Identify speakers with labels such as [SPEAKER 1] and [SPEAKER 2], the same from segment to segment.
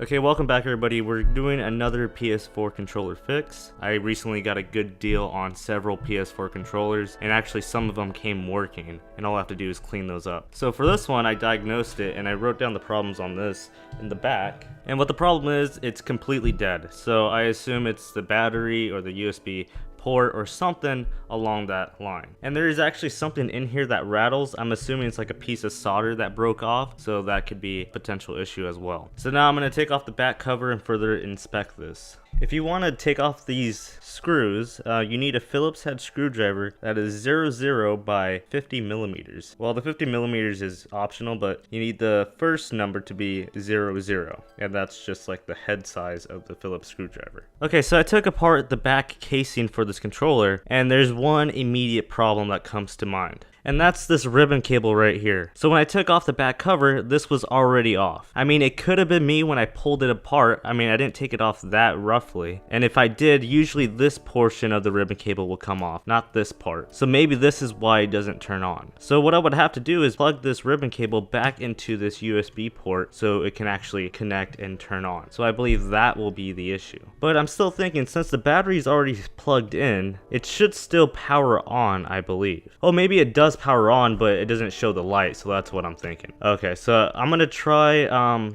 [SPEAKER 1] Okay, welcome back everybody. We're doing another PS4 controller fix. I recently got a good deal on several PS4 controllers, and actually some of them came working, and all I have to do is clean those up. So for this one, I diagnosed it, and I wrote down the problems on this in the back. And what the problem is, it's completely dead. So I assume it's the battery or the USB port or something along that line. And there is actually something in here that rattles. I'm assuming it's like a piece of solder that broke off, so that could be a potential issue as well. So now I'm going to take off the back cover and further inspect this. If you want to take off these screws, you need a Phillips head screwdriver that is 00 by 50 millimeters. Well, the 50 millimeters is optional, but you need the first number to be 00, and that's just like the head size of the Phillips screwdriver. Okay, so I took apart the back casing for this controller, and there's one immediate problem that comes to mind. And that's this ribbon cable right here. So when I took off the back cover, this was already off. I mean, it could have been me when I pulled it apart. I mean, I didn't take it off that roughly. And if I did, usually this portion of the ribbon cable will come off, not this part. So maybe this is why it doesn't turn on. So what I would have to do is plug this ribbon cable back into this USB port so it can actually connect and turn on. So I believe that will be the issue. But I'm still thinking, since the battery is already plugged in, it should still power on, I believe. Oh, maybe it does power on, but it doesn't show the light, so that's what I'm thinking. Okay, so I'm gonna try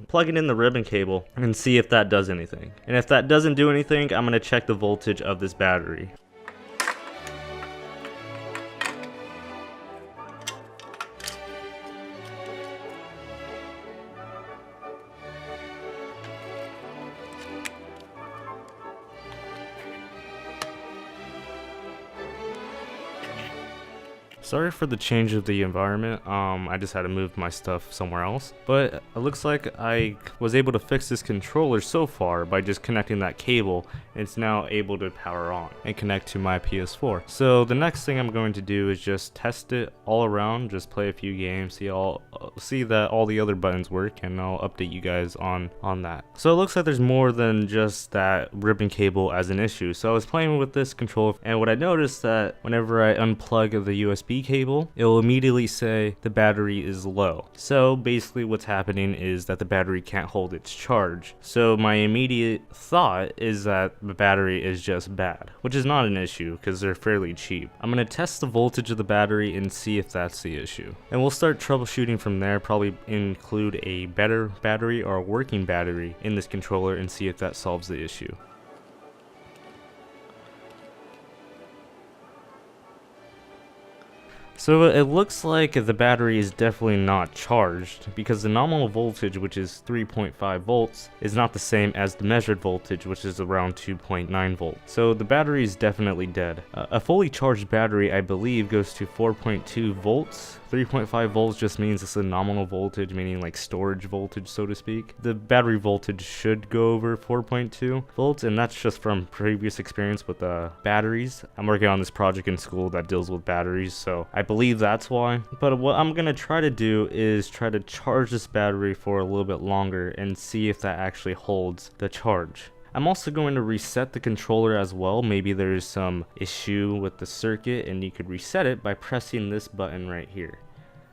[SPEAKER 1] plugging in the ribbon cable and see if that does anything. And if that doesn't do anything, I'm gonna check the voltage of this battery. Sorry for the change of the environment, I just had to move my stuff somewhere else. But it looks like I was able to fix this controller so far by just connecting that cable, and it's now able to power on and connect to my PS4. So the next thing I'm going to do is just test it all around, just play a few games, see that all the other buttons work, and I'll update you guys on that. So it looks like there's more than just that ribbon cable as an issue. So I was playing with this controller, and what I noticed that whenever I unplug the USB cable, it will immediately say the battery is low. So basically what's happening is that the battery can't hold its charge. So my immediate thought is that the battery is just bad, which is not an issue because they're fairly cheap. I'm going to test the voltage of the battery and see if that's the issue. And we'll start troubleshooting from there, probably include a better battery or a working battery in this controller and see if that solves the issue. So it looks like the battery is definitely not charged because the nominal voltage, which is 3.5 volts, is not the same as the measured voltage, which is around 2.9 volts. So the battery is definitely dead. A fully charged battery, I believe, goes to 4.2 volts. 3.5 volts just means it's a nominal voltage, meaning like storage voltage, so to speak. The battery voltage should go over 4.2 volts, and that's just from previous experience with batteries. I'm working on this project in school that deals with batteries, so I believe that's why. But what I'm gonna try to do is try to charge this battery for a little bit longer and see if that actually holds the charge. I'm also going to reset the controller as well. Maybe there's some issue with the circuit and you could reset it by pressing this button right here.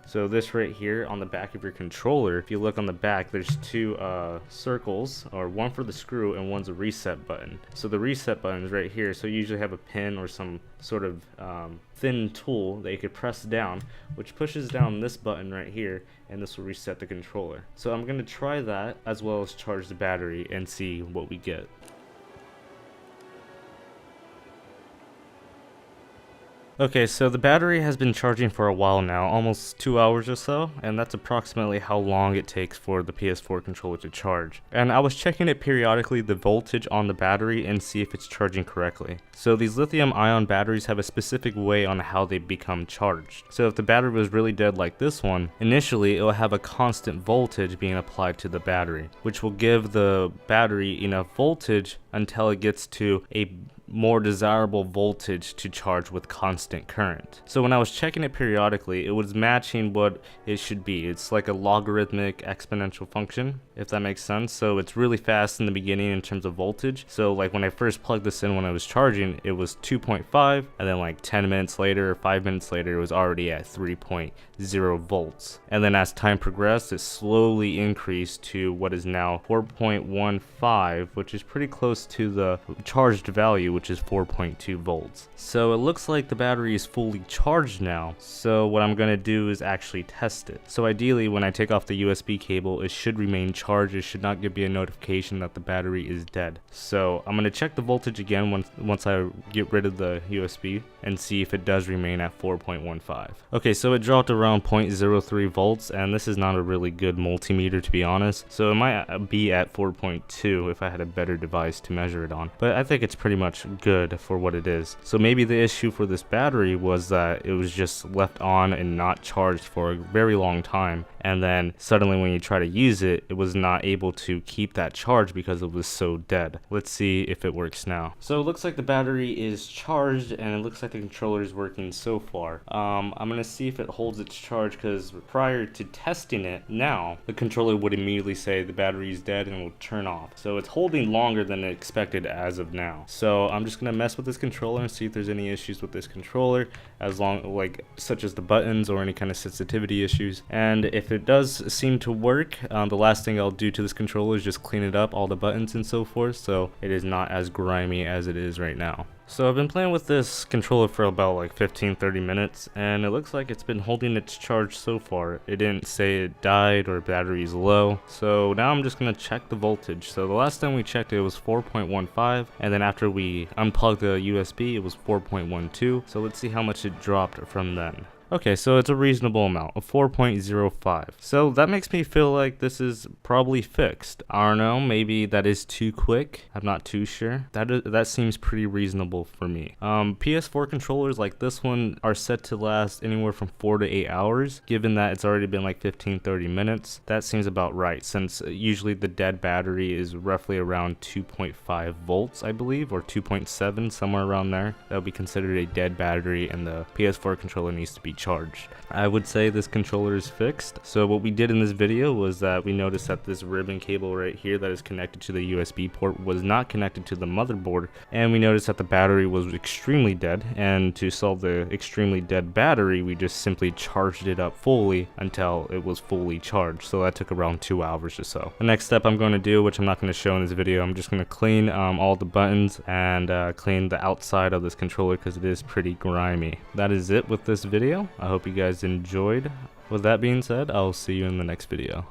[SPEAKER 1] So this right here on the back of your controller, if you look on the back, there's two circles, or one for the screw and one's a reset button. So the reset button is right here, so you usually have a pin or some sort of thin tool that you could press down, which pushes down this button right here, and this will reset the controller. So I'm going to try that as well as charge the battery and see what we get. Okay, so the battery has been charging for a while now, almost 2 hours or so, and that's approximately how long it takes for the PS4 controller to charge. And I was checking it periodically, the voltage on the battery, and see if it's charging correctly. So these lithium ion batteries have a specific way on how they become charged. So if the battery was really dead like this one, initially it will have a constant voltage being applied to the battery, which will give the battery enough voltage until it gets to a more desirable voltage to charge with constant current. So when I was checking it periodically, it was matching what it should be. It's like a logarithmic exponential function, if that makes sense. So it's really fast in the beginning in terms of voltage. So like when I first plugged this in when I was charging, it was 2.5, and then like 10 minutes later or 5 minutes later, it was already at 3.0 volts. And then as time progressed, it slowly increased to what is now 4.15, which is pretty close to the charged value, which is 4.2 volts. So it looks like the battery is fully charged now. So what I'm gonna do is actually test it. So ideally, when I take off the USB cable, it should remain charged. It should not give me a notification that the battery is dead. So I'm gonna check the voltage again once I get rid of the USB and see if it does remain at 4.15. Okay, so it dropped around 0.03 volts, and this is not a really good multimeter, to be honest. So it might be at 4.2 if I had a better device to measure it on, but I think it's pretty much good for what it is. So maybe the issue for this battery was that it was just left on and not charged for a very long time, and then suddenly when you try to use it, it was not able to keep that charge because it was so dead. Let's see if it works now. So it looks like the battery is charged, and it looks like the controller is working so far. I'm gonna see if it holds its charge, because prior to testing it now, the controller would immediately say the battery is dead and will turn off. So it's holding longer than expected as of now. So I'm just gonna mess with this controller and see if there's any issues with this controller, such as the buttons or any kind of sensitivity issues. And if it does seem to work, the last thing I'll do to this controller is just clean it up, all the buttons and so forth, so it is not as grimy as it is right now. So I've been playing with this controller for about like 15-30 minutes, and it looks like it's been holding its charge so far. It didn't say it died or battery's low. So now I'm just gonna check the voltage. So the last time we checked, it was 4.15, and then after we unplugged the USB, it was 4.12. So let's see how much it dropped from then. Okay, so it's a reasonable amount of 4.05. So that makes me feel like this is probably fixed. I don't know, maybe that is too quick. I'm not too sure. That seems pretty reasonable for me. PS4 controllers like this one are set to last anywhere from 4 to 8 hours. Given that it's already been like 15-30 minutes, that seems about right, since usually the dead battery is roughly around 2.5 volts, I believe, or 2.7, somewhere around there. That would be considered a dead battery, and the PS4 controller needs to be charged. I would say this controller is fixed. So what we did in this video was that we noticed that this ribbon cable right here that is connected to the USB port was not connected to the motherboard, and we noticed that the battery was extremely dead, and to solve the extremely dead battery, we just simply charged it up fully until it was fully charged. So that took around 2 hours or so. The next step I'm going to do, which I'm not going to show in this video, I'm just going to clean all the buttons and clean the outside of this controller because it is pretty grimy. That is it with this video. I hope you guys enjoyed. With that being said, I'll see you in the next video.